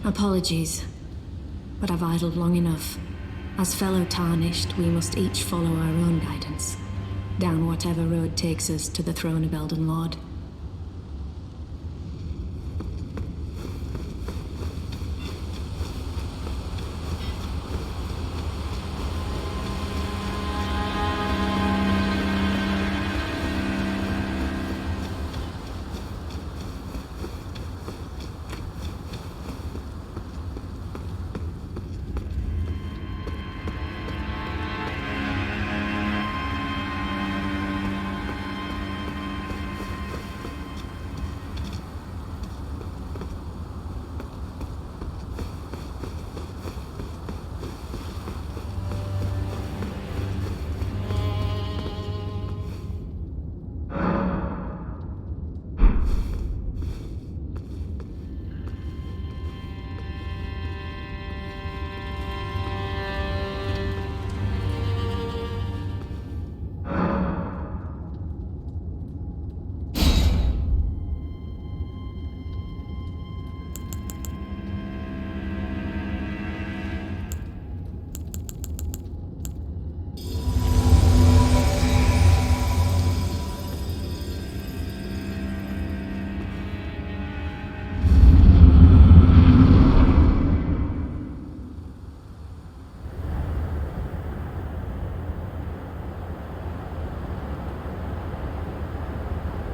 Apologies, but I've idled long enough. As fellow tarnished, we must each follow our own guidance, down whatever road takes us to the throne of Elden Lord.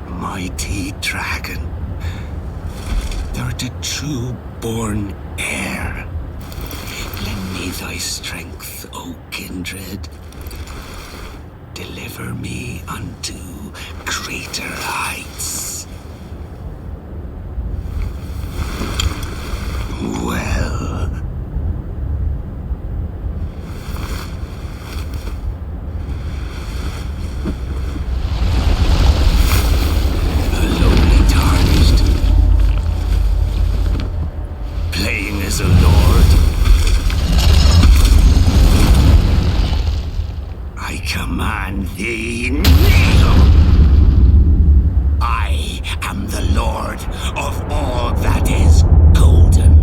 Mighty dragon, thou the true-born heir. Lend me thy strength, O kindred. Deliver me unto greater heights. Well. A lord, I command thee, kneel! I am the lord of all that is golden.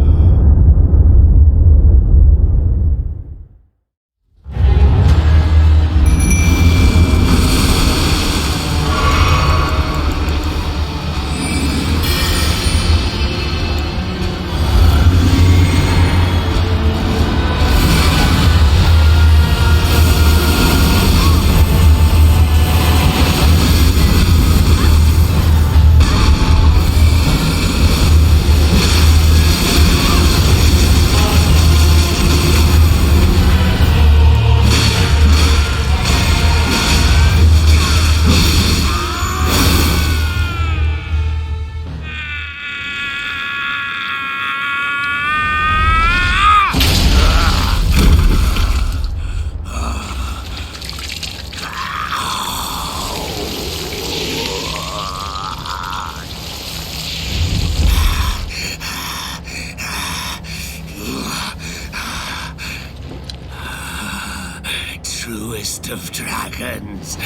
Truest of dragons,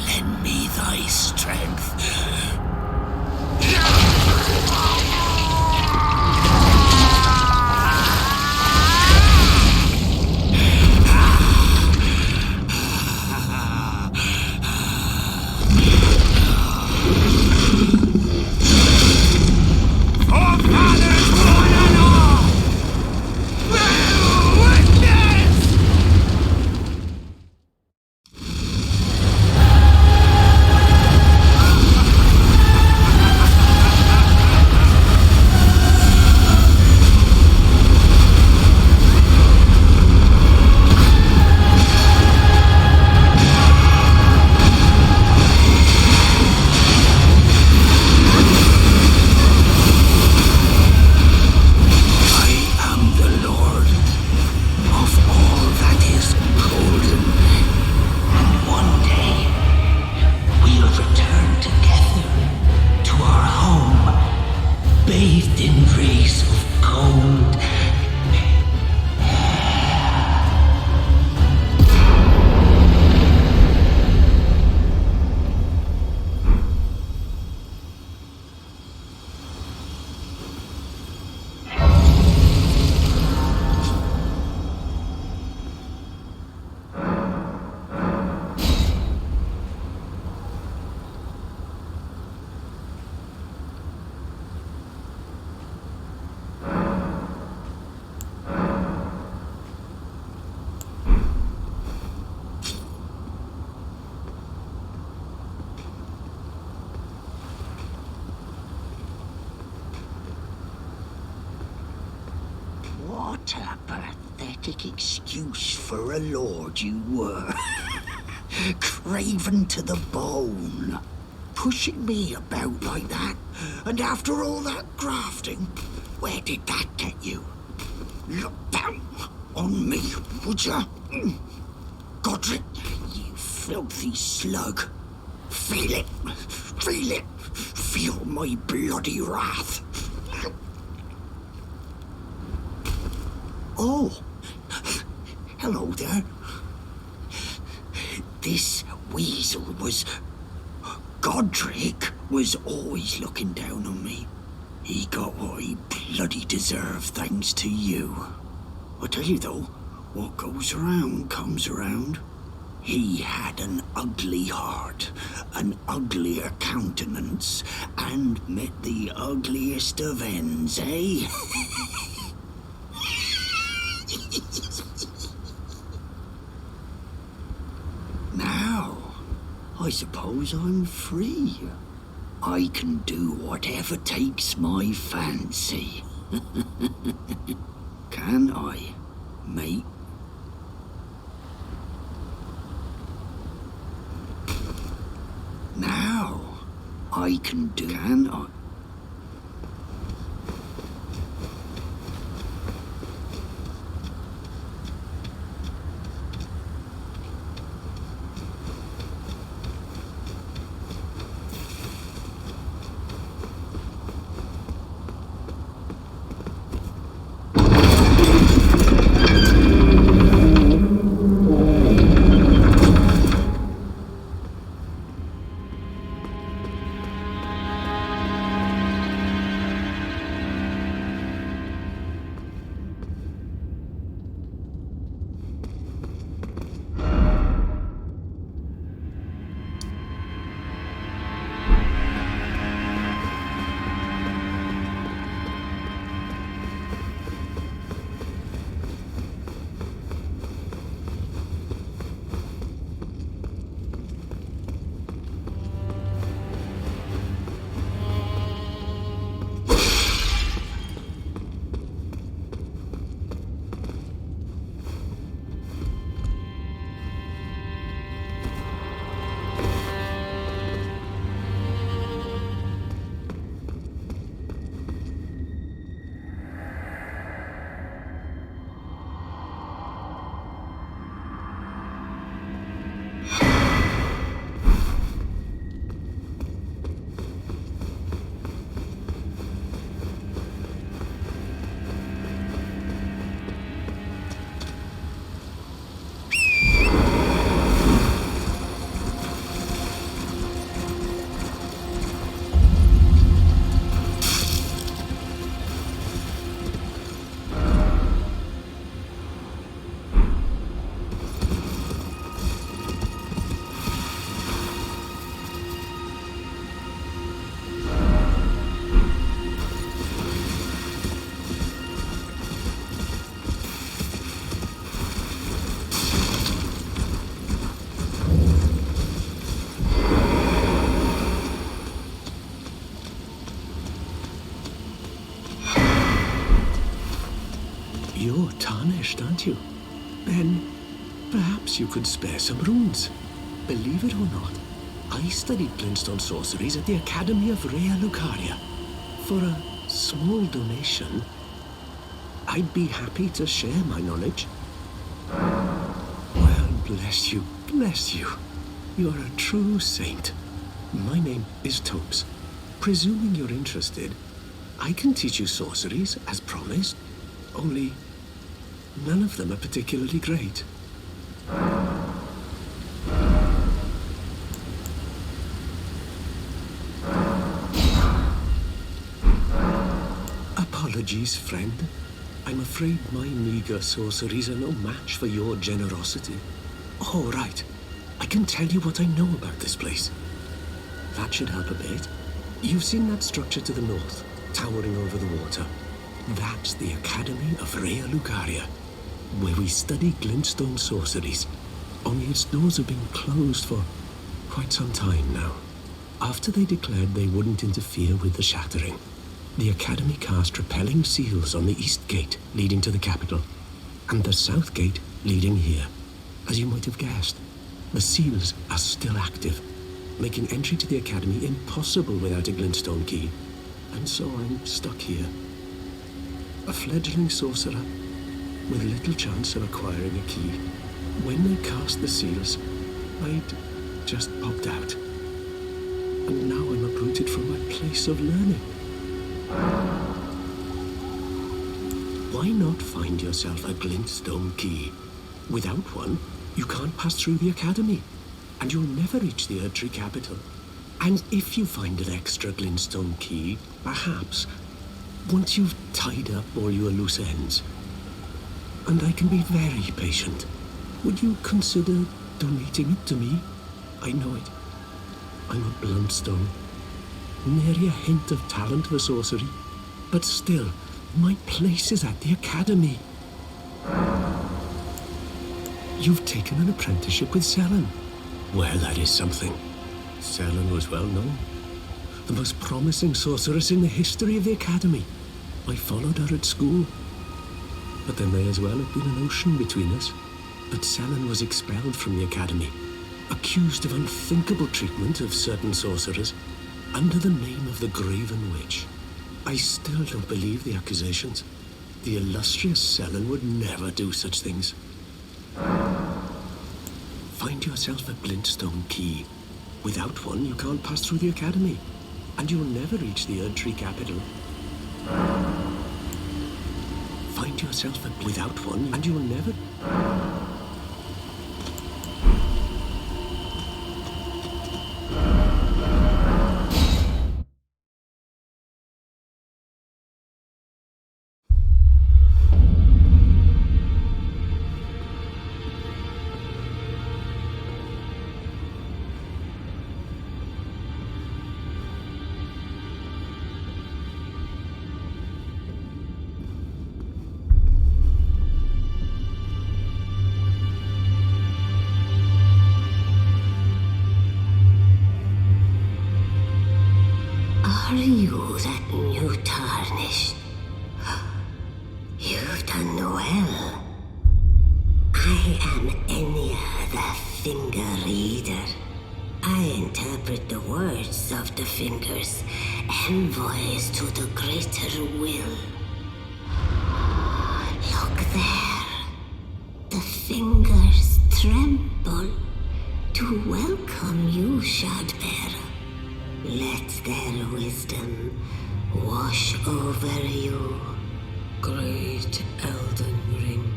lend me thy strength. What a pathetic excuse for a lord you were. Craven to the bone. Pushing me about like that. And after all that grafting, where did that get you? Look down on me, would ya? Godrick, you filthy slug. Feel it. Feel it. Feel my bloody wrath. Oh, hello there. This weasel was... Godrick was always looking down on me. He got what he bloody deserved thanks to you. I tell you though, what goes around comes around. He had an ugly heart, an uglier countenance, and met the ugliest of ends, eh? Now, I suppose I'm free. I can do whatever takes my fancy. Can I, mate? Now, I can do... Can I? You're tarnished, aren't you? Then, perhaps you could spare some runes. Believe it or not, I studied glintstone sorceries at the Academy of Rea Lucaria. For a small donation, I'd be happy to share my knowledge. Well, bless you, bless you. You're a true saint. My name is Topes. Presuming you're interested, I can teach you sorceries, as promised. Only, none of them are particularly great. Apologies, friend. I'm afraid my meager sorceries are no match for your generosity. Oh, right. I can tell you what I know about this place. That should help a bit. You've seen that structure to the north, towering over the water. That's the Academy of Rea Lucaria, where we study glintstone sorceries. Only its doors have been closed for quite some time now, after they declared they wouldn't interfere with the shattering. The Academy cast repelling seals on the east gate leading to the capital, and the south gate leading here. As you might have guessed, the seals are still active, making entry to the Academy impossible without a glintstone key. And so I'm stuck here. A fledgling sorcerer with little chance of acquiring a key. When they cast the seals, I'd just popped out. And now I'm uprooted from my place of learning. Why not find yourself a glintstone key? Without one, you can't pass through the Academy, and you'll never reach the Erdtree capital. And if you find an extra glintstone key, perhaps, once you've tied up all your loose ends, and I can be very patient, would you consider donating it to me? I know it. I'm a bluntstone. Nary a hint of talent for sorcery. But still, my place is at the Academy. You've taken an apprenticeship with Selen. Well, that is something. Selen was well known. The most promising sorceress in the history of the Academy. I followed her at school. But there may as well have been an ocean between us. But Selen was expelled from the Academy, accused of unthinkable treatment of certain sorcerers, under the name of the Graven Witch. I still don't believe the accusations. The illustrious Selen would never do such things. Find yourself a glintstone key. Without one, you can't pass through the Academy, and you'll never reach the Erdtree capital. Find yourself a... Without one, and you'll never... Are you that new tarnished? You've done well. I am Enya, the Finger Reader. I interpret the words of the fingers, envoys to the greater will. Look there. The fingers tremble to welcome you, Shardbearer. Let their wisdom wash over you. Great Elden Ring,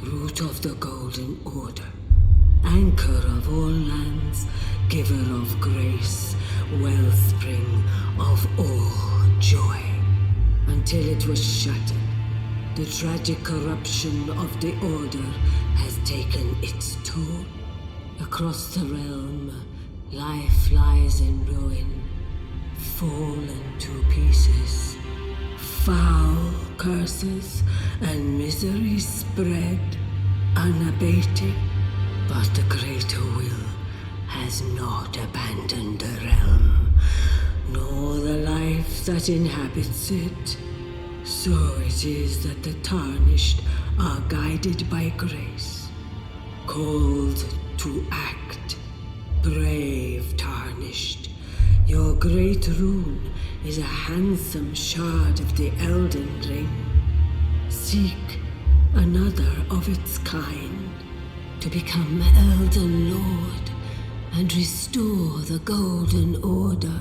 root of the Golden Order, anchor of all lands, giver of grace, wellspring of all joy. Until it was shattered, the tragic corruption of the Order has taken its toll. Across the realm, life lies in ruin, fallen to pieces. Foul curses and misery spread, unabated. But the greater will has not abandoned the realm, nor the life that inhabits it. So it is that the tarnished are guided by grace, called to act. Brave tarnished, your great rune is a handsome shard of the Elden Ring. Seek another of its kind to become Elden Lord and restore the Golden Order.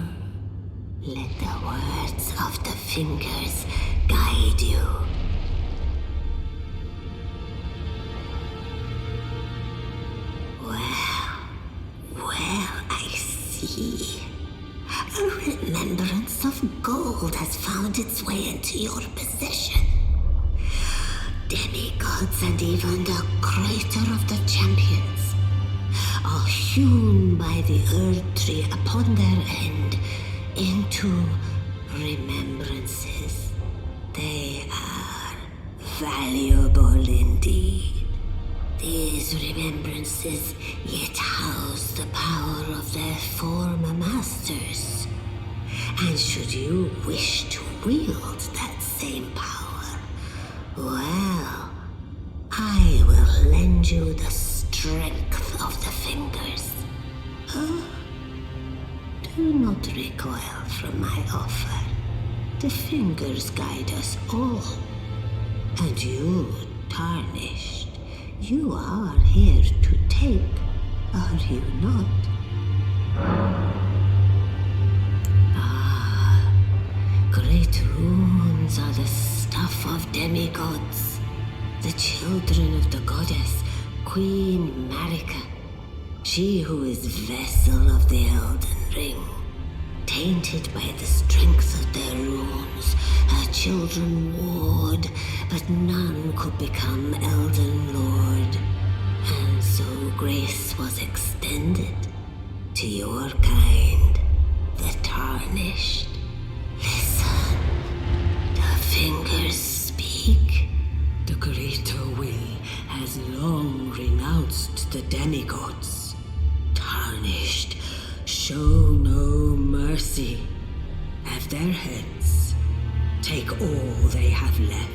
Let the words of the fingers guide you. Well, I see. A remembrance of gold has found its way into your possession. Demigods and even the greater of the champions are hewn by the Erdtree upon their end into remembrances. They are valuable indeed. These remembrances yet house the power of their former masters. And should you wish to wield that same power, well, I will lend you the strength of the fingers. Do not recoil from my offer. The fingers guide us all. And you, tarnished, you are here to take, are you not? Great runes are the stuff of demigods, the children of the goddess, Queen Marika, she who is vessel of the Elden Ring. Tainted by the strength of their runes, her children warred, but none could become Elden Lord. And so grace was extended to your kind, the tarnished. Listen, the fingers speak. The greater will has long renounced the demigods. Tarnished, show no mercy. Have their heads. Take all they have left.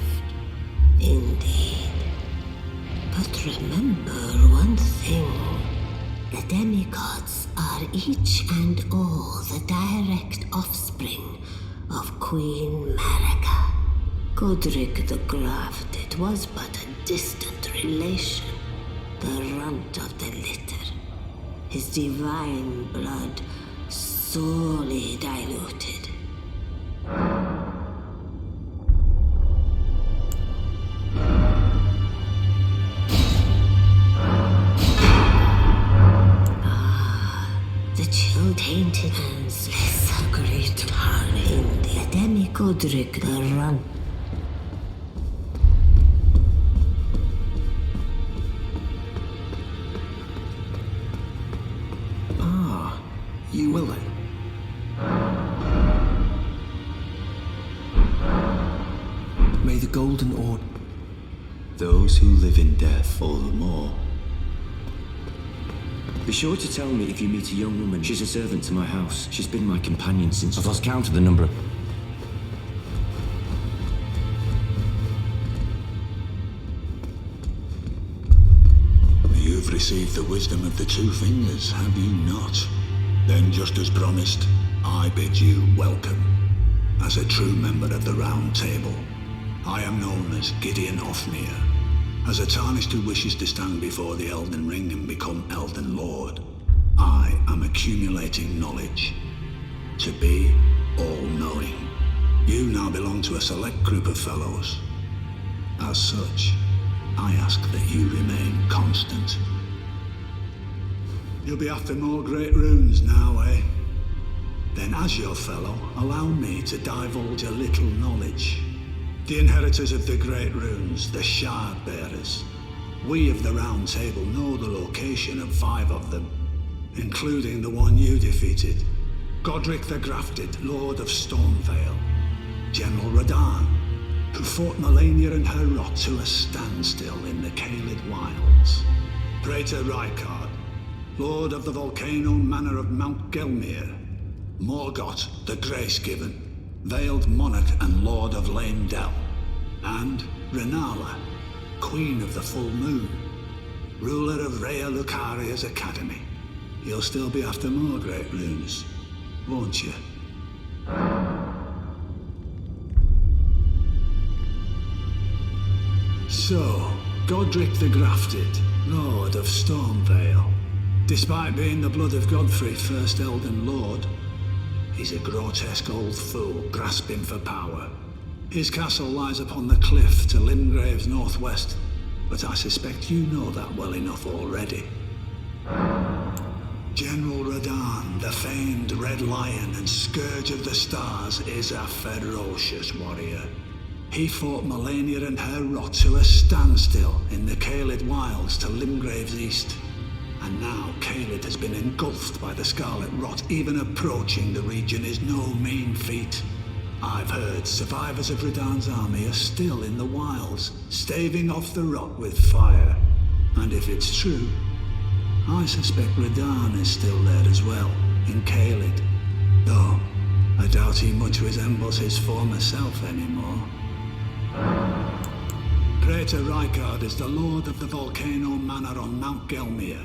Indeed. But remember one thing. The demigods are each and all the direct offspring of Queen Marika. Godrick the Grafted was but a distant relation, the runt of the litter. His divine blood sorely diluted. The chill tainted hands less great tarnish in the Ademi Godrick the run. You will then. May the Golden Order... Those who live in death all the more. Be sure to tell me if you meet a young woman. She's a servant to my house. She's been my companion since... I've lost count of the number of... You've received the wisdom of the two fingers, have you not? Then, just as promised, I bid you welcome. As a true member of the Round Table, I am known as Gideon Ofnir. As a tarnished who wishes to stand before the Elden Ring and become Elden Lord, I am accumulating knowledge. To be all-knowing. You now belong to a select group of fellows. As such, I ask that you remain constant. You'll be after more great runes now, eh? Then as your fellow, allow me to divulge a little knowledge. The inheritors of the great runes, the Shard Bearers. We of the Round Table know the location of 5 of them, including the one you defeated. Godrick the Grafted, Lord of Stormvale. General Radahn, who fought Melania and her rot to a standstill in the Caelid Wilds. Praetor Rykard, Lord of the Volcano Manor of Mount Gelmir. Morgoth the Grace-Given, Veiled Monarch and Lord of Leyndell. And Renala, Queen of the Full Moon, ruler of Rhea Lucaria's Academy. You'll still be after more great runes, won't you? So, Godrick the Grafted, Lord of Stormvale. Despite being the blood of Godfrey, first Elden Lord, he's a grotesque old fool grasping for power. His castle lies upon the cliff to Limgrave's northwest, but I suspect you know that well enough already. General Radahn, the famed Red Lion and Scourge of the Stars, is a ferocious warrior. He fought Melania and her rot to a standstill in the Caelid Wilds to Limgrave's east. And now Caelid has been engulfed by the Scarlet Rot. Even approaching the region is no mean feat. I've heard survivors of Radahn's army are still in the wilds, staving off the rot with fire. And if it's true, I suspect Radahn is still there as well, in Caelid. Though, I doubt he much resembles his former self anymore. Praetor Rykard is the lord of the Volcano Manor on Mount Gelmir.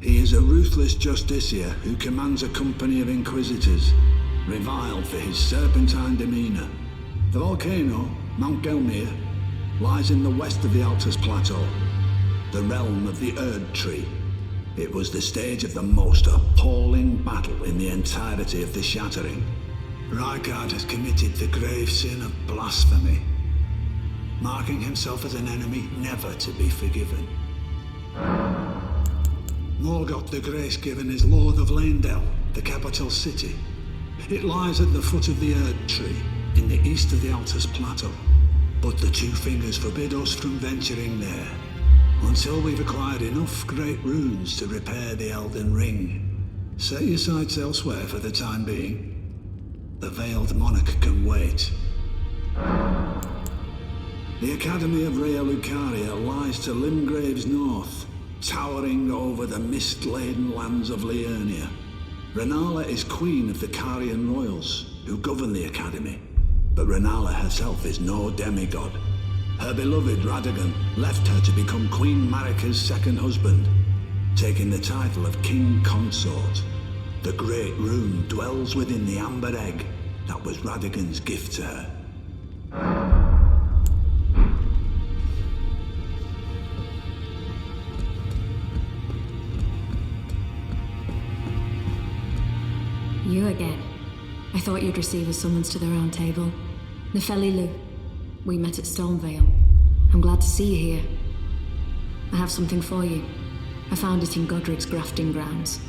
He is a ruthless justiciar who commands a company of inquisitors, reviled for his serpentine demeanor. The volcano, Mount Gelmir, lies in the west of the Altus Plateau, the realm of the Erd Tree. It was the stage of the most appalling battle in the entirety of the Shattering. Rykard has committed the grave sin of blasphemy, marking himself as an enemy never to be forgiven. Morgoth the Grace-Given is Lord of Leyndell, the capital city. It lies at the foot of the Erd Tree, in the east of the Altus Plateau. But the Two Fingers forbid us from venturing there, until we've acquired enough great runes to repair the Elden Ring. Set your sights elsewhere for the time being. The Veiled Monarch can wait. The Academy of Rhea Lucaria lies to Limgrave's north, towering over the mist-laden lands of Liurnia. Renala is queen of the Carian royals, who govern the Academy. But Renala herself is no demigod. Her beloved Radagon left her to become Queen Marika's second husband, taking the title of King Consort. The Great Rune dwells within the Amber Egg that was Radagon's gift to her. You again. I thought you'd receive a summons to the Round Table. Nefeli, we met at Stormvale. I'm glad to see you here. I have something for you. I found it in Godrick's grafting grounds.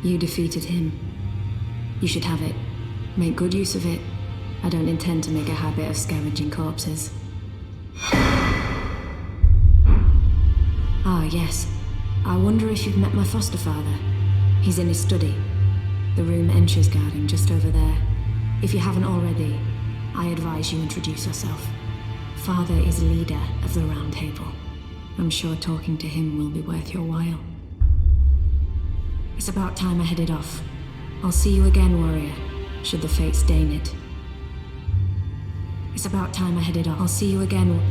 You defeated him. You should have it. Make good use of it. I don't intend to make a habit of scavenging corpses. Ah, yes. I wonder if you've met my foster father. He's in his study. The room Encher's guarding just over there. If you haven't already, I advise you introduce yourself. Father is leader of the Round Table. I'm sure talking to him will be worth your while. It's about time I headed off. I'll see you again, warrior, should the fates deign it. It's about time I headed off. I'll see you again.